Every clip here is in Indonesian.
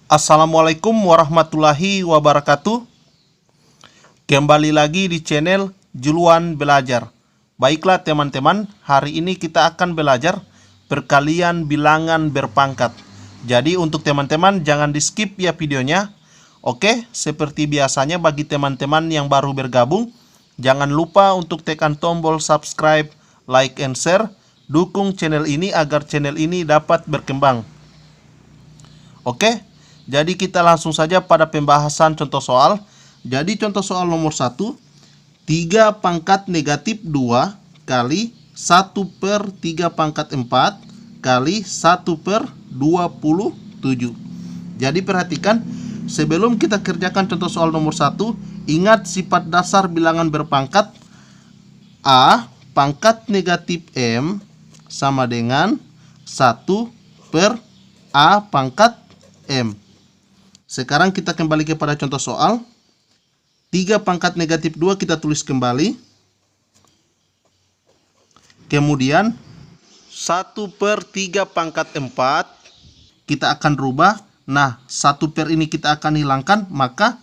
Assalamualaikum warahmatullahi wabarakatuh. Kembali lagi di channel Juluan Belajar. Baiklah teman-teman, hari ini kita akan belajar perkalian bilangan berpangkat. Jadi untuk teman-teman jangan di skip ya videonya. Oke, seperti biasanya bagi teman-teman yang baru bergabung, jangan lupa untuk tekan tombol subscribe, like, and share. Dukung channel ini agar channel ini dapat berkembang. Oke, jadi kita langsung saja pada pembahasan contoh soal. Jadi contoh soal nomor 1, 3 pangkat negatif 2 kali 1/3 pangkat 4 kali 1/27. Jadi perhatikan, sebelum kita kerjakan contoh soal nomor 1, ingat sifat dasar bilangan berpangkat. A pangkat negatif M sama dengan 1/A pangkat M. Sekarang kita kembali kepada contoh soal. 3 pangkat negatif 2 kita tulis kembali. Kemudian 1/3 pangkat 4 kita akan rubah. Nah, 1/, ini kita akan hilangkan, maka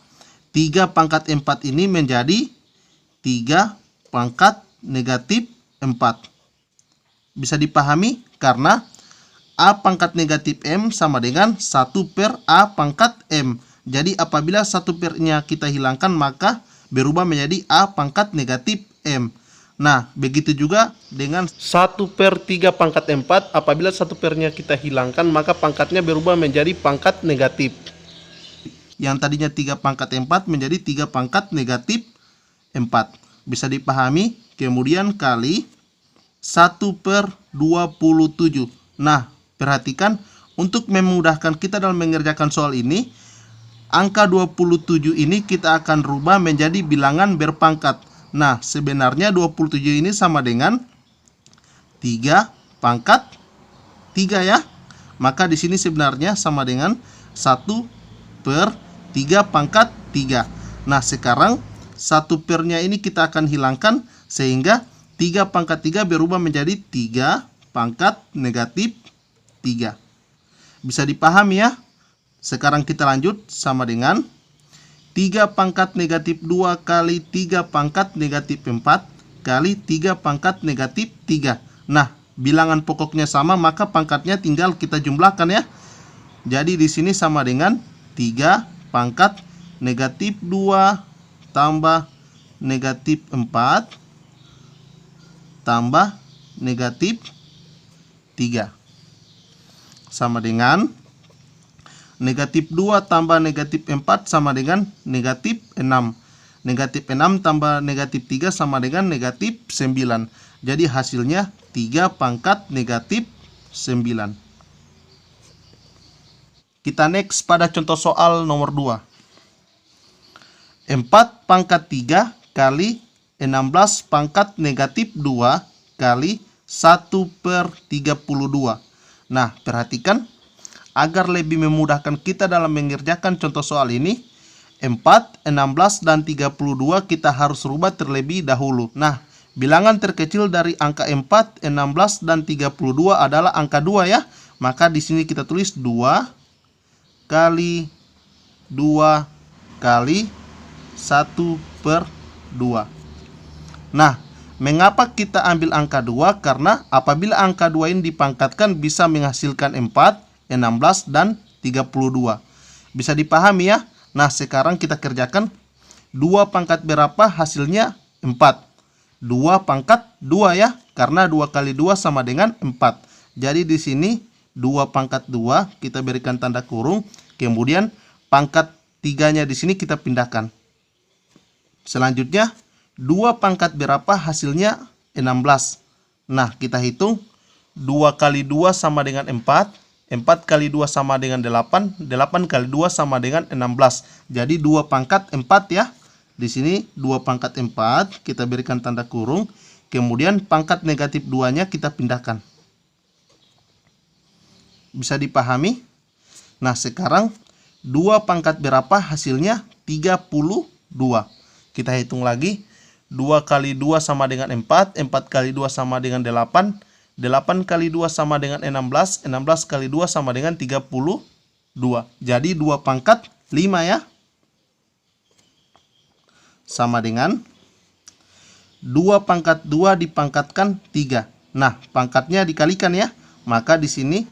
3 pangkat 4 ini menjadi 3 pangkat negatif 4. Bisa dipahami karena A pangkat negatif M sama dengan 1/A pangkat M. Jadi apabila 1/nya kita hilangkan, maka berubah menjadi A pangkat negatif M. Nah, begitu juga dengan 1/3 pangkat 4. Apabila 1/nya kita hilangkan, maka pangkatnya berubah menjadi pangkat negatif. Yang tadinya 3 pangkat 4 menjadi 3 pangkat negatif 4. Bisa dipahami? Kemudian kali 1/27. Nah, perhatikan, untuk memudahkan kita dalam mengerjakan soal ini, angka 27 ini kita akan rubah menjadi bilangan berpangkat. Nah, sebenarnya 27 ini sama dengan 3 pangkat 3 ya. Maka di sini sebenarnya sama dengan 1/3 pangkat 3. Nah, sekarang 1/nya ini kita akan hilangkan sehingga 3 pangkat 3 berubah menjadi 3 pangkat negatif 3. Bisa dipahami ya? Sekarang kita lanjut, sama dengan 3 pangkat negatif 2 kali 3 pangkat negatif 4 kali 3 pangkat negatif 3. Nah, bilangan pokoknya sama, maka pangkatnya tinggal kita jumlahkan ya. Jadi di sini sama dengan 3 pangkat negatif 2 tambah negatif 4 tambah negatif 3 sama dengan negatif 2 tambah negatif 4 sama dengan negatif 6. Negatif 6 tambah negatif 3 sama dengan negatif 9. Jadi hasilnya 3 pangkat negatif 9. Kita next pada contoh soal nomor 2. 4 pangkat 3 kali 16 pangkat negatif 2 kali 1/32. Nah, perhatikan, agar lebih memudahkan kita dalam mengerjakan contoh soal ini, 4, 16, dan 32 kita harus rubah terlebih dahulu. Nah, bilangan terkecil dari angka 4, 16, dan 32 adalah angka 2 ya. Maka di sini kita tulis 2 kali 2 kali 1/2. Nah, mengapa kita ambil angka 2? Karena apabila angka 2 ini dipangkatkan bisa menghasilkan 4, 16, dan 32. Bisa dipahami ya? Nah, sekarang kita kerjakan. 2 pangkat berapa? Hasilnya 4. 2 pangkat 2 ya, karena 2 kali 2 sama dengan 4. Jadi di sini 2 pangkat 2 kita berikan tanda kurung, kemudian pangkat 3-nya di sini kita pindahkan. Selanjutnya 2 pangkat berapa? Hasilnya 16. Nah, kita hitung. 2 kali 2 sama dengan 4. 4 kali 2 sama dengan 8. 8 kali 2 sama dengan 16. Jadi 2 pangkat 4 ya. Di sini 2 pangkat 4 kita berikan tanda kurung. Kemudian pangkat negatif 2-nya kita pindahkan. Bisa dipahami? Nah, sekarang 2 pangkat berapa? Hasilnya 32. Kita hitung lagi. 2 kali 2 sama dengan 4, 4 kali 2 sama dengan 8, 8 kali 2 sama dengan 16, 16 kali 2 sama dengan 32. 2. Jadi 2 pangkat 5 ya. Sama dengan 2 pangkat 2 dipangkatkan 3. Nah, pangkatnya dikalikan ya. Maka di sini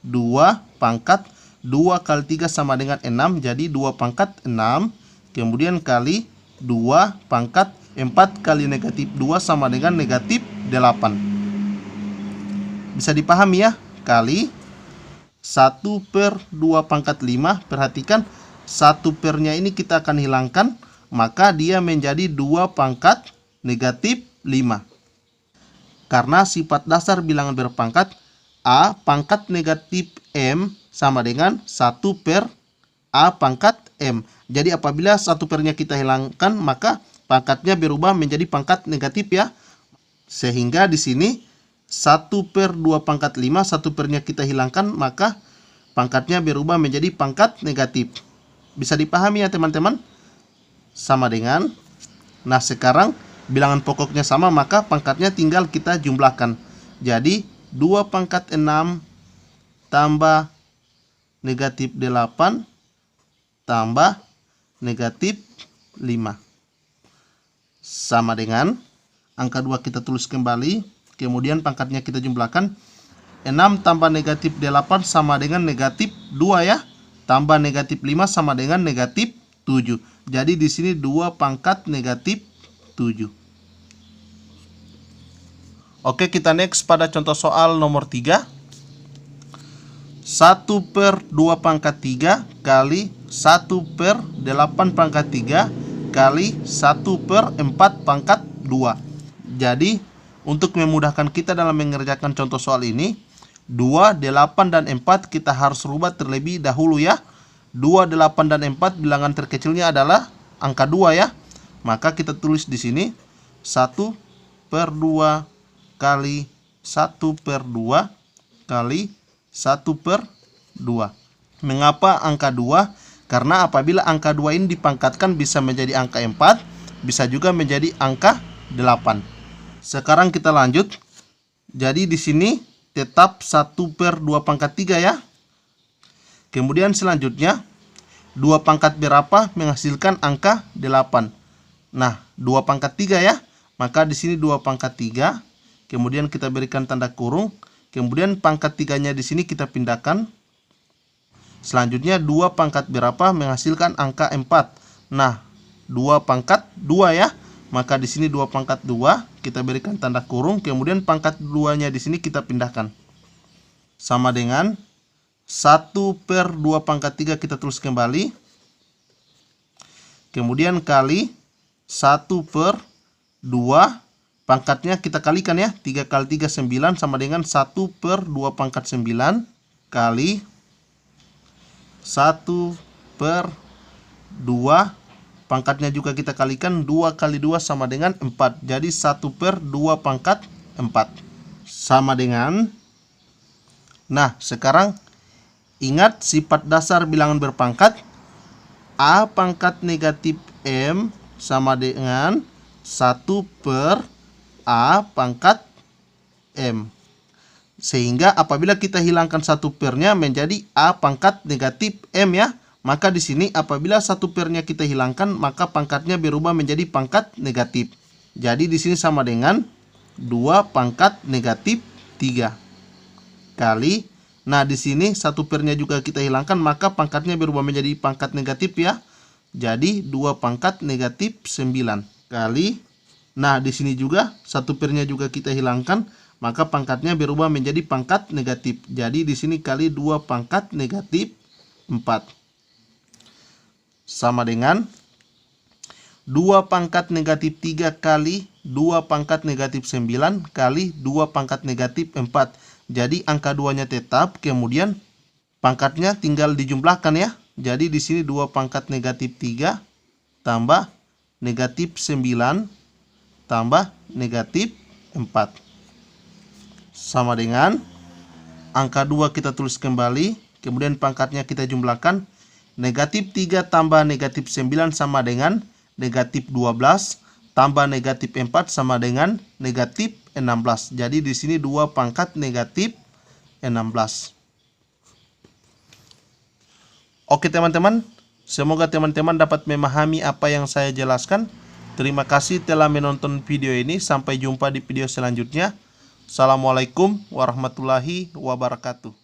2 pangkat 2 kali 3 sama dengan 6. Jadi 2 pangkat 6. Kemudian kali 2 pangkat 4 kali negatif 2 sama dengan negatif 8. Bisa dipahami ya. Kali 1/2 pangkat 5. Perhatikan 1 pernya ini kita akan hilangkan. Maka dia menjadi 2 pangkat negatif 5. Karena sifat dasar bilangan berpangkat A pangkat negatif M sama dengan 1/A pangkat M. Jadi apabila 1 pernya kita hilangkan, maka pangkatnya berubah menjadi pangkat negatif ya. Sehingga di sini 1/2 pangkat 5, 1 pernya kita hilangkan, maka pangkatnya berubah menjadi pangkat negatif. Bisa dipahami ya teman-teman? Sama dengan, nah sekarang bilangan pokoknya sama, maka pangkatnya tinggal kita jumlahkan. Jadi 2 pangkat 6 tambah negatif 8 tambah negatif 5. Sama dengan, angka 2 kita tulis kembali. Kemudian pangkatnya kita jumlahkan. 6 tambah negatif 8 sama dengan negatif 2 ya. Tambah negatif 5 sama dengan negatif 7. Jadi di sini 2 pangkat negatif 7. Oke, kita next pada contoh soal nomor 3. 1/2 pangkat 3 kali 1/8 pangkat 3 kali 1/4 pangkat 2. Jadi untuk memudahkan kita dalam mengerjakan contoh soal ini, 2, 8, dan 4 kita harus rubah terlebih dahulu ya. 2, 8, dan 4 bilangan terkecilnya adalah angka 2 ya. Maka kita tulis di sini 1/2 kali 1/2 kali 1/2. Mengapa angka 2? Karena apabila angka 2 ini dipangkatkan bisa menjadi angka 4, bisa juga menjadi angka 8. Sekarang kita lanjut. Jadi di sini tetap 1/2 pangkat 3 ya. Kemudian selanjutnya 2 pangkat berapa menghasilkan angka 8. Nah, 2 pangkat 3 ya. Maka di sini 2 pangkat 3. Kemudian kita berikan tanda kurung. Kemudian pangkat 3-nya di sini kita pindahkan. Selanjutnya 2 pangkat berapa menghasilkan angka 4. Nah, 2 pangkat 2 ya. Maka di sini 2 pangkat 2 kita berikan tanda kurung, kemudian pangkat 2-nya di sini kita pindahkan. Sama dengan 1/2 pangkat 3 kita tulis kembali. Kemudian kali 1/2 pangkatnya kita kalikan ya. 3 kali 3 9 sama dengan 1/2 pangkat 9 kali 1/2 pangkatnya juga kita kalikan. 2 kali 2 sama dengan 4. Jadi 1/2 pangkat 4. Sama dengan, nah sekarang ingat sifat dasar bilangan berpangkat. A pangkat negatif M sama dengan 1/A pangkat M. Sehingga apabila kita hilangkan 1 pernya menjadi A pangkat negatif M ya. Maka di sini apabila 1 pernya kita hilangkan, maka pangkatnya berubah menjadi pangkat negatif. Jadi di sini sama dengan 2 pangkat negatif 3 kali. Nah, di sini 1 pernya juga kita hilangkan, maka pangkatnya berubah menjadi pangkat negatif ya. Jadi 2 pangkat negatif 9 kali. Nah, di sini juga 1 pernya juga kita hilangkan, maka pangkatnya berubah menjadi pangkat negatif. Jadi di sini kali 2 pangkat negatif 4. Sama dengan 2 pangkat negatif 3 kali 2 pangkat negatif 9 kali 2 pangkat negatif 4. Jadi angka 2-nya tetap, kemudian pangkatnya tinggal dijumlahkan ya. Jadi di sini 2 pangkat negatif 3 tambah negatif 9 tambah negatif 4. Sama dengan angka 2 kita tulis kembali, kemudian pangkatnya kita jumlahkan. Negatif 3 tambah negatif 9 sama dengan negatif 12 tambah negatif 4 sama dengan negatif 16. Jadi di sini 2 pangkat negatif 16. Oke teman-teman, semoga teman-teman dapat memahami apa yang saya jelaskan. Terima kasih telah menonton video ini. Sampai jumpa di video selanjutnya. Assalamualaikum warahmatullahi wabarakatuh.